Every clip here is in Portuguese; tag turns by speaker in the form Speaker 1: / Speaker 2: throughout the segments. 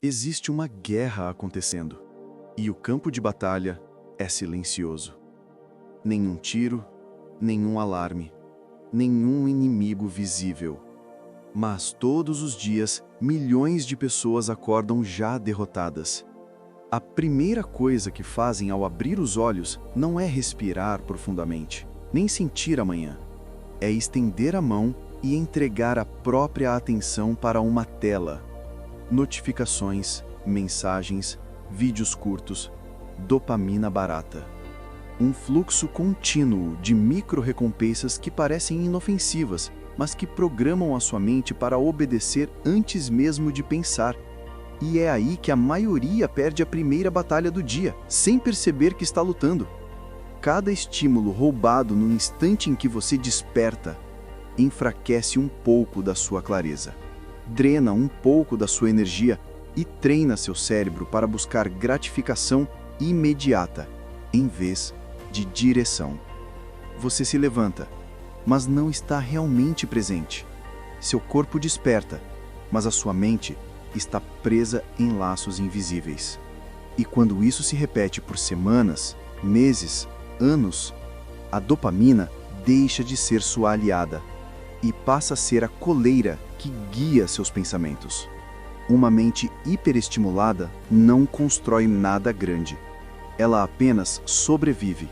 Speaker 1: Existe uma guerra acontecendo, e o campo de batalha é silencioso. Nenhum tiro, nenhum alarme, nenhum inimigo visível. Mas todos os dias, milhões de pessoas acordam já derrotadas. A primeira coisa que fazem ao abrir os olhos não é respirar profundamente, nem sentir amanhã. É estender a mão e entregar a própria atenção para uma tela. Notificações, mensagens, vídeos curtos, dopamina barata. Um fluxo contínuo de micro-recompensas que parecem inofensivas, mas que programam a sua mente para obedecer antes mesmo de pensar. E é aí que a maioria perde a primeira batalha do dia, sem perceber que está lutando. Cada estímulo roubado no instante em que você desperta, enfraquece um pouco da sua clareza. Drena um pouco da sua energia e treina seu cérebro para buscar gratificação imediata, em vez de direção. Você se levanta, mas não está realmente presente. Seu corpo desperta, mas a sua mente está presa em laços invisíveis. E quando isso se repete por semanas, meses, anos, a dopamina deixa de ser sua aliada e passa a ser a coleira que guia seus pensamentos. Uma mente hiperestimulada não constrói nada grande. Ela apenas sobrevive.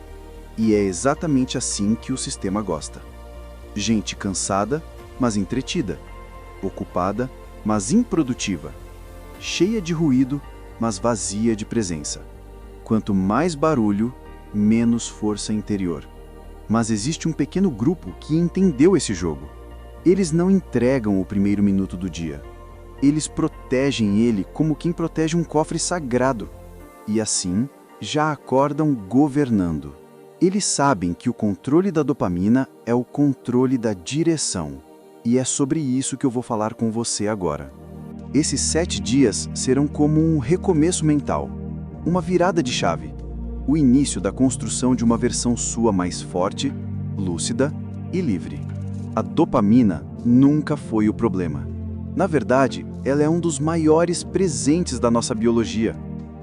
Speaker 1: E é exatamente assim que o sistema gosta. Gente cansada, mas entretida. Ocupada, mas improdutiva. Cheia de ruído, mas vazia de presença. Quanto mais barulho, menos força interior. Mas existe um pequeno grupo que entendeu esse jogo. Eles não entregam o primeiro minuto do dia. Eles protegem ele como quem protege um cofre sagrado. E assim, já acordam governando. Eles sabem que o controle da dopamina é o controle da direção. E é sobre isso que eu vou falar com você agora. Esses 7 dias serão como um recomeço mental, uma virada de chave, o início da construção de uma versão sua mais forte, lúcida e livre. A dopamina nunca foi o problema. Na verdade, ela é um dos maiores presentes da nossa biologia.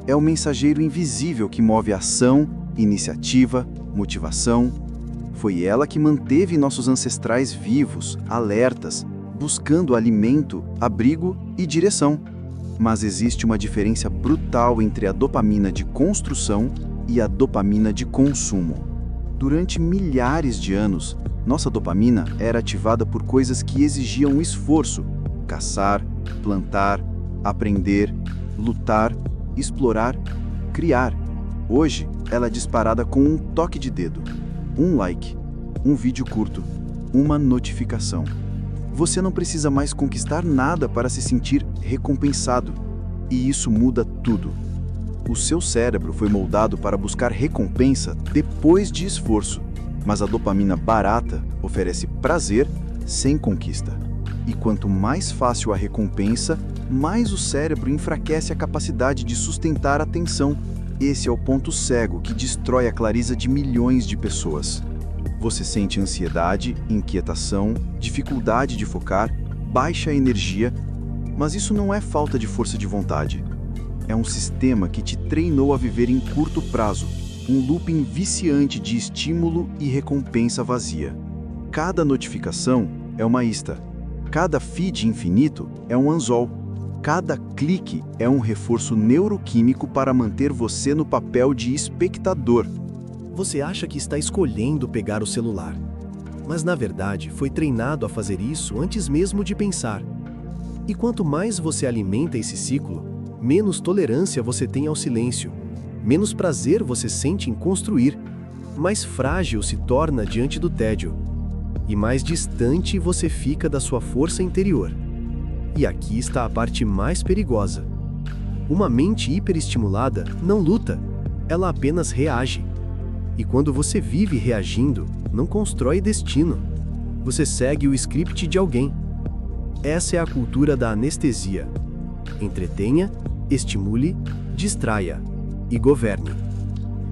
Speaker 1: É o mensageiro invisível que move ação, iniciativa, motivação. Foi ela que manteve nossos ancestrais vivos, alertas, buscando alimento, abrigo e direção. Mas existe uma diferença brutal entre a dopamina de construção e a dopamina de consumo. Durante milhares de anos, nossa dopamina era ativada por coisas que exigiam esforço: caçar, plantar, aprender, lutar, explorar, criar. Hoje, ela é disparada com um toque de dedo, um like, um vídeo curto, uma notificação. Você não precisa mais conquistar nada para se sentir recompensado. E isso muda tudo. O seu cérebro foi moldado para buscar recompensa depois de esforço, mas a dopamina barata oferece prazer sem conquista. E quanto mais fácil a recompensa, mais o cérebro enfraquece a capacidade de sustentar a atenção. Esse é o ponto cego que destrói a clareza de milhões de pessoas. Você sente ansiedade, inquietação, dificuldade de focar, baixa energia, mas isso não é falta de força de vontade. É um sistema que te treinou a viver em curto prazo, um looping viciante de estímulo e recompensa vazia. Cada notificação é uma ista, cada feed infinito é um anzol, cada clique é um reforço neuroquímico para manter você no papel de espectador.
Speaker 2: Você acha que está escolhendo pegar o celular, mas na verdade foi treinado a fazer isso antes mesmo de pensar. E quanto mais você alimenta esse ciclo, menos tolerância você tem ao silêncio, menos prazer você sente em construir, mais frágil se torna diante do tédio, e mais distante você fica da sua força interior. E aqui está a parte mais perigosa. Uma mente hiperestimulada não luta, ela apenas reage. E quando você vive reagindo, não constrói destino. Você segue o script de alguém. Essa é a cultura da anestesia. Entretenha, estimule, distraia e governe.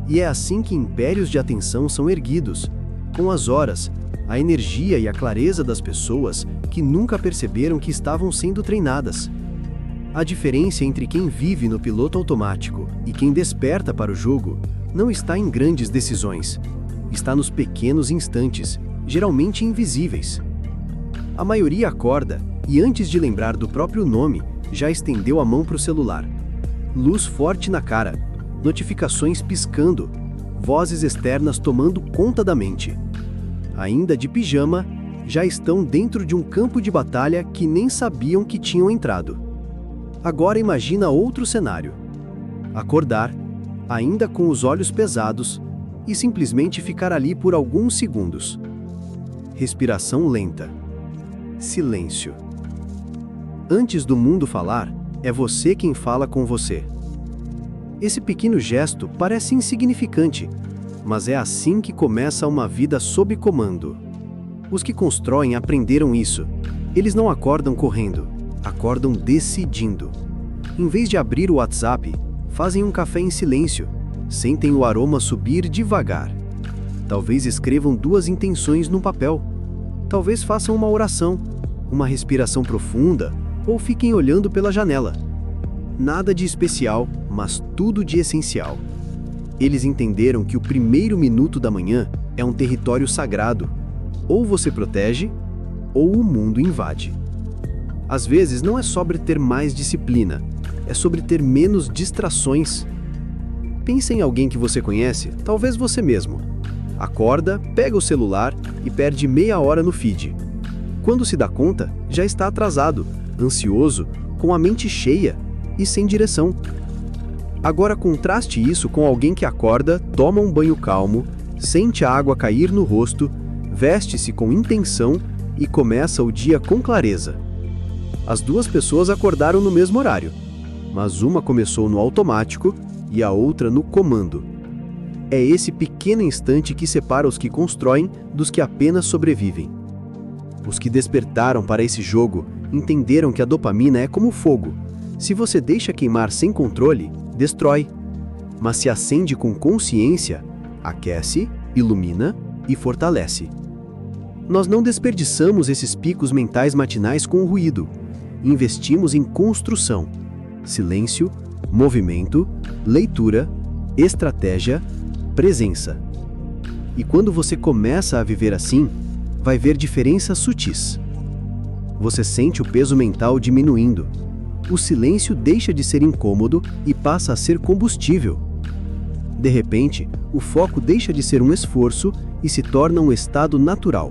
Speaker 2: E é assim que impérios de atenção são erguidos, com as horas, a energia e a clareza das pessoas que nunca perceberam que estavam sendo treinadas. A diferença entre quem vive no piloto automático e quem desperta para o jogo não está em grandes decisões, está nos pequenos instantes, geralmente invisíveis. A maioria acorda e, antes de lembrar do próprio nome, já estendeu a mão para o celular. Luz forte na cara, notificações piscando, vozes externas tomando conta da mente. Ainda de pijama, já estão dentro de um campo de batalha que nem sabiam que tinham entrado. Agora imagina outro cenário. Acordar, ainda com os olhos pesados, e simplesmente ficar ali por alguns segundos. Respiração lenta. Silêncio. Antes do mundo falar, é você quem fala com você. Esse pequeno gesto parece insignificante, mas é assim que começa uma vida sob comando. Os que constroem aprenderam isso. Eles não acordam correndo, acordam decidindo. Em vez de abrir o WhatsApp, fazem um café em silêncio, sentem o aroma subir devagar. Talvez escrevam 2 intenções num papel. Talvez façam uma oração, uma respiração profunda, ou fiquem olhando pela janela. Nada de especial, mas tudo de essencial. Eles entenderam que o primeiro minuto da manhã é um território sagrado. Ou você protege, ou o mundo invade. Às vezes não é sobre ter mais disciplina, é sobre ter menos distrações. Pense em alguém que você conhece, talvez você mesmo. Acorda, pega o celular e perde meia hora no feed. Quando se dá conta, já está atrasado, ansioso, com a mente cheia e sem direção. Agora contraste isso com alguém que acorda, toma um banho calmo, sente a água cair no rosto, veste-se com intenção e começa o dia com clareza. As 2 pessoas acordaram no mesmo horário, mas uma começou no automático e a outra no comando. É esse pequeno instante que separa os que constroem dos que apenas sobrevivem. Os que despertaram para esse jogo entenderam que a dopamina é como fogo. Se você deixa queimar sem controle, destrói. Mas se acende com consciência, aquece, ilumina e fortalece. Nós não desperdiçamos esses picos mentais matinais com ruído. Investimos em construção, silêncio, movimento, leitura, estratégia, presença. E quando você começa a viver assim, vai ver diferenças sutis. Você sente o peso mental diminuindo. O silêncio deixa de ser incômodo e passa a ser combustível. De repente, o foco deixa de ser um esforço e se torna um estado natural.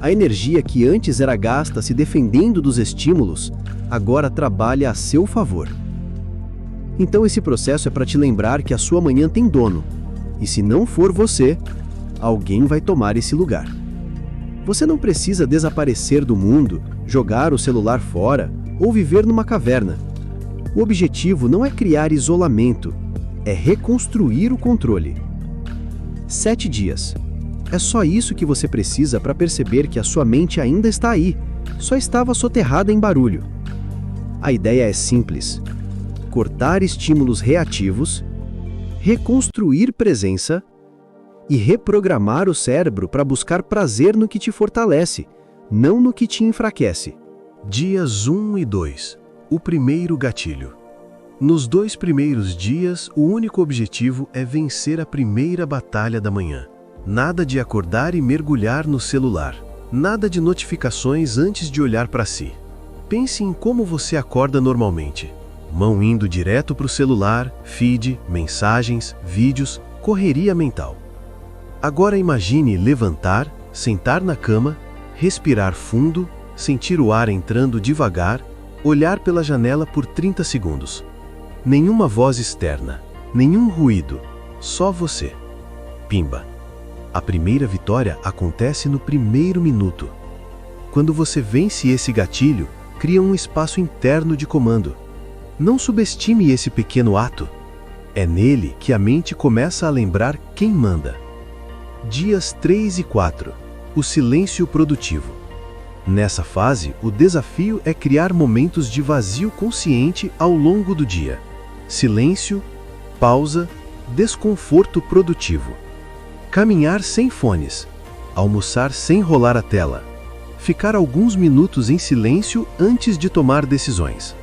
Speaker 2: A energia que antes era gasta se defendendo dos estímulos, agora trabalha a seu favor. Então esse processo é para te lembrar que a sua manhã tem dono, e se não for você, alguém vai tomar esse lugar. Você não precisa desaparecer do mundo, jogar o celular fora ou viver numa caverna. O objetivo não é criar isolamento, é reconstruir o controle. 7 dias. É só isso que você precisa para perceber que a sua mente ainda está aí, só estava soterrada em barulho. A ideia é simples: cortar estímulos reativos, reconstruir presença e reprogramar o cérebro para buscar prazer no que te fortalece, não no que te enfraquece. Dias 1 e 2. O primeiro gatilho. Nos 2 primeiros dias, o único objetivo é vencer a primeira batalha da manhã. Nada de acordar e mergulhar no celular. Nada de notificações antes de olhar para si. Pense em como você acorda normalmente. Mão indo direto para o celular, feed, mensagens, vídeos, correria mental. Agora imagine levantar, sentar na cama, respirar fundo, sentir o ar entrando devagar, olhar pela janela por 30 segundos. Nenhuma voz externa, nenhum ruído, só você. Pimba! A primeira vitória acontece no primeiro minuto. Quando você vence esse gatilho, cria um espaço interno de comando. Não subestime esse pequeno ato. É nele que a mente começa a lembrar quem manda. Dias 3 e 4. O silêncio produtivo. Nessa fase, o desafio é criar momentos de vazio consciente ao longo do dia. Silêncio, pausa, desconforto produtivo. Caminhar sem fones. Almoçar sem rolar a tela. Ficar alguns minutos em silêncio antes de tomar decisões.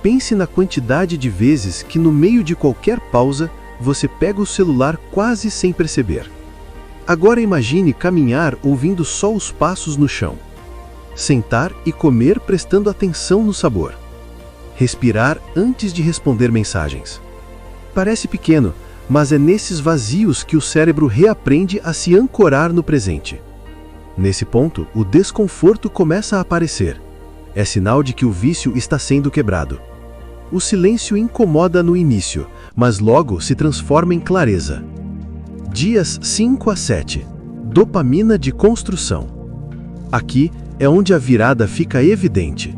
Speaker 2: pense na quantidade de vezes que no meio de qualquer pausa, você pega o celular quase sem perceber. Agora imagine caminhar ouvindo só os passos no chão. Sentar e comer prestando atenção no sabor. Respirar antes de responder mensagens. Parece pequeno, mas é nesses vazios que o cérebro reaprende a se ancorar no presente. Nesse ponto, o desconforto começa a aparecer. É sinal de que o vício está sendo quebrado. O silêncio incomoda no início, mas logo se transforma em clareza. Dias 5 a 7. Dopamina de construção. Aqui é onde a virada fica evidente.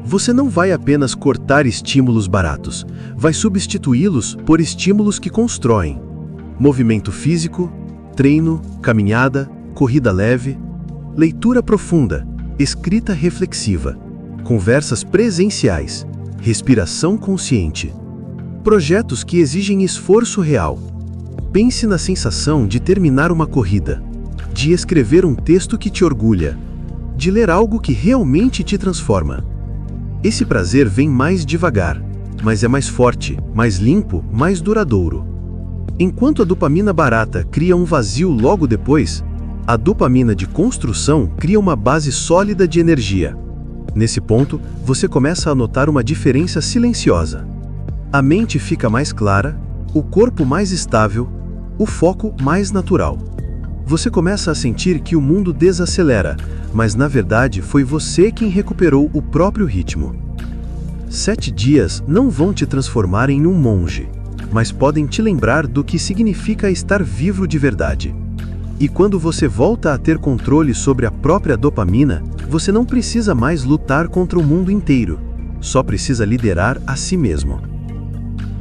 Speaker 2: Você não vai apenas cortar estímulos baratos, vai substituí-los por estímulos que constroem. Movimento físico, treino, caminhada, corrida leve, leitura profunda, escrita reflexiva, conversas presenciais, respiração consciente. Projetos que exigem esforço real. Pense na sensação de terminar uma corrida, de escrever um texto que te orgulha, de ler algo que realmente te transforma. Esse prazer vem mais devagar, mas é mais forte, mais limpo, mais duradouro. Enquanto a dopamina barata cria um vazio logo depois, a dopamina de construção cria uma base sólida de energia. Nesse ponto, você começa a notar uma diferença silenciosa. A mente fica mais clara, o corpo mais estável, o foco mais natural. Você começa a sentir que o mundo desacelera, mas na verdade foi você quem recuperou o próprio ritmo. 7 dias não vão te transformar em um monge, mas podem te lembrar do que significa estar vivo de verdade. E quando você volta a ter controle sobre a própria dopamina, você não precisa mais lutar contra o mundo inteiro, só precisa liderar a si mesmo.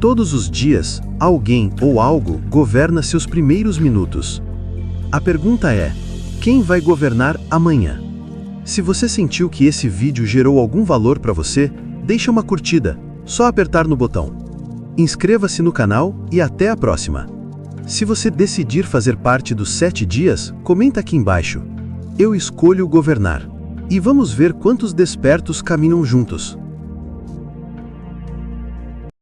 Speaker 2: Todos os dias, alguém ou algo governa seus primeiros minutos. A pergunta é: quem vai governar amanhã? Se você sentiu que esse vídeo gerou algum valor para você, deixa uma curtida, só apertar no botão. Inscreva-se no canal e até a próxima. Se você decidir fazer parte dos 7 dias, comenta aqui embaixo. Eu escolho governar. E vamos ver quantos despertos caminham juntos.